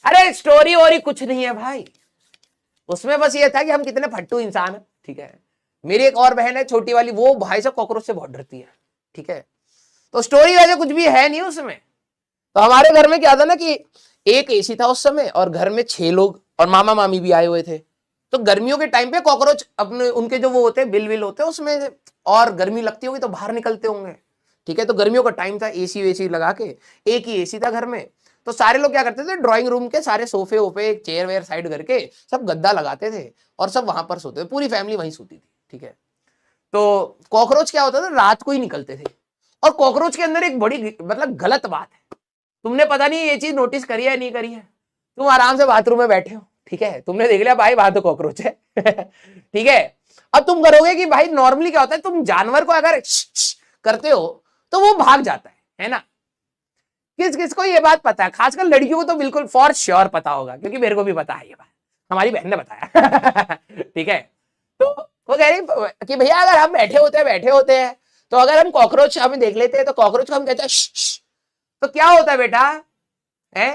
अरे स्टोरी वोरी कुछ नहीं है भाई, उसमें बस ये था कि हम कितने फट्टू इंसान है। ठीक है, मेरी एक और बहन है छोटी वाली, वो भाई से कॉकरोच से बहुत डरती है। ठीक है, तो स्टोरी वैसे कुछ भी है नहीं उसमें। तो हमारे घर में क्या था ना कि एक एसी था उस समय, और घर में 6 लोग और मामा मामी भी आए हुए थे। तो गर्मियों के टाइम पे कॉकरोच अपने उनके जो वो होते हैं बिल होते हैं उसमें, और गर्मी लगती होगी तो बाहर निकलते होंगे। ठीक है, तो गर्मियों का टाइम था, एसी वेसी लगा के, एक ही एसी था घर में। तो सारे लोग क्या करते थे, ड्राइंग रूम के सारे सोफे वोफे चेयर वेयर साइड करके सब गद्दा लगाते थे और सब वहां पर सोते थे, पूरी फैमिली वहीं सोती थी। ठीक है, तो कॉकरोच क्या होता था, रात को ही निकलते थे। और कॉकरोच के अंदर एक बड़ी मतलब गलत बात है, तुमने पता नहीं ये चीज नोटिस करी है नहीं करी है। तुम आराम से बाथरूम में बैठे हो, ठीक है, तुमने देख लिया भाई वहां तो कॉकरोच है। ठीक है, अब तुम करोगे कि भाई नॉर्मली क्या होता है, तुम जानवर को अगर करते हो तो वो भाग जाता है ना। किस किस को ये बात पता है, खासकर लड़कियों को तो बिल्कुल फॉर श्योर पता होगा, क्योंकि मेरे को भी पता है ये बात, हमारी बहन ने बताया। ठीक है, तो वो कह रही कि भैया अगर हम बैठे होते हैं तो अगर हम कॉकरोच हमें देख लेते हैं तो कॉकरोच को हम कहते हैं तो क्या होता है बेटा है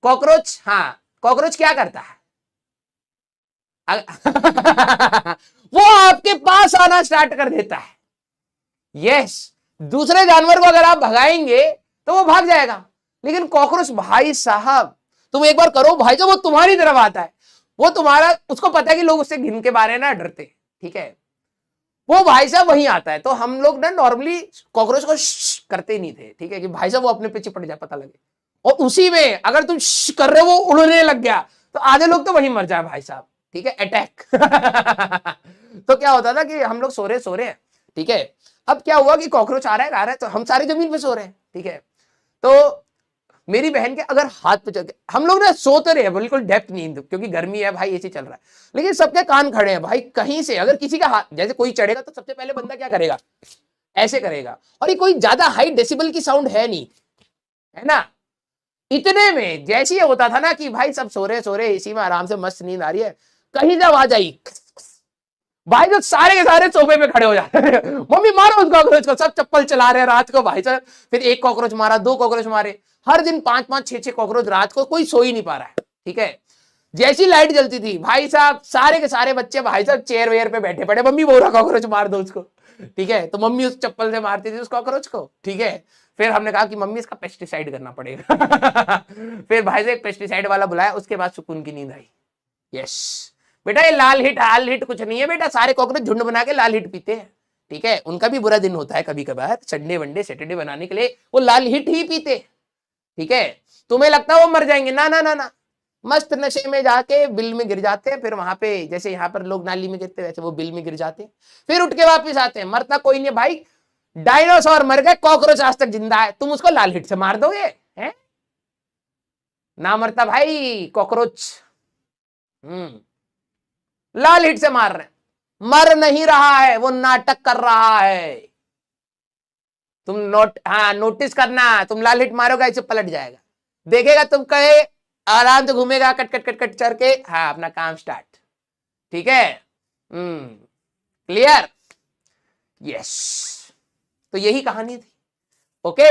कॉकरोच, हाँ कॉकरोच क्या करता है वो आपके पास आना स्टार्ट कर देता है। यस, दूसरे जानवर को अगर आप भगाएंगे तो वो भाग जाएगा, लेकिन कॉकरोच भाई साहब तुम एक बार करो भाई, जो वो तुम्हारी तरफ आता है, वो तुम्हारा, उसको पता है कि लोग उससे घिन के बारे ना डरते। ठीक है, वो भाई साहब वहीं आता है। तो हम लोग ना नॉर्मली कॉकरोच को करते ही नहीं थे। ठीक है, कि भाई साहब वो अपने पीछे पड़ जाए पता लगे, और उसी में अगर तुम कर रहे हो वो उड़ने लग गया तो आधे लोग तो वहीं मर जाए भाई साहब। ठीक है, अटैक। तो क्या होता था कि हम लोग सो रहे हैं। ठीक है, अब क्या हुआ कि कॉकरोच आ रहा है तो हम सारे जमीन पे सो रहे हैं। ठीक है, तो मेरी बहन के अगर हाथ पे चल के हम लोग ना सोते रहे बिल्कुल डेप्थ नींद, क्योंकि गर्मी है भाई, एसी चल रहा है, लेकिन सबके कान खड़े हैं भाई, कहीं से अगर किसी का हाथ, जैसे कोई चढ़ेगा तो सबसे पहले बंदा क्या करेगा, ऐसे करेगा, और ये कोई ज्यादा हाई डेसिबल की साउंड है नहीं, है ना। इतने में जैसे ये होता था ना कि भाई सब सो रहे एसी में आराम से मस्त नींद आ रही है, कहीं से आवाज आई, भाई जो सारे के सारे सोफे पे खड़े हो जाते हैं। मम्मी मारो उस कॉकरोच को, सब चप्पल चला रहे हैं रात को भाई साहब, फिर एक कॉकरोच मारा, 2 कॉकरोच मारे, हर दिन 5-5 6-6 कॉकरोच रात को, कोई सो ही नहीं पा रहा है। ठीक है, जैसी लाइट जलती थी भाई साहब सारे के सारे बच्चे भाई साहब चेयर वेयर पे बैठे पड़े, मम्मी बोला कॉकरोच मार दो उसको। ठीक है, तो मम्मी उस चप्पल से मारती थी उस कॉकरोच को। ठीक है, फिर हमने कहा कि मम्मी इसका पेस्टिसाइड करना पड़ेगा। फिर भाई से एक पेस्टिसाइड वाला बुलाया, उसके बाद सुकून की नींद आई। यस बेटा, ये लाल हिट हाल हिट कुछ नहीं है बेटा, सारे कॉकरोच झुंड बना के लाल हिट पीते हैं। ठीक है, उनका भी बुरा दिन होता है कभी कभार, संडे वनडे सैटरडे बनाने के लिए वो लाल हिट ही पीते। ठीक है, तुम्हें लगता है वो मर जाएंगे, ना ना ना ना, मस्त नशे में जाके बिल में गिर जाते हैं, फिर वहां पे जैसे यहाँ पर लोग नाली में गिरते वैसे वो बिल में गिर जाते हैं, फिर उठ के वापिस आते हैं, मरता कोई नहीं भाई। डायनासोर मर गए, कॉकरोच आज तक जिंदा है, तुम उसको लाल हिट से मार दोगे हैं? ना मरता भाई कॉकरोच। लाल हिट से मार रहे, मर नहीं रहा है, वो नाटक कर रहा है। तुम नोटिस करना, तुम लाल हिट मारोगे ऐसे पलट जाएगा, देखेगा तुम कहे, आराम से घूमेगा कट कट कट कट चढ़ के, हाँ अपना काम स्टार्ट। ठीक है, क्लियर, यस। तो यही कहानी थी। ओके।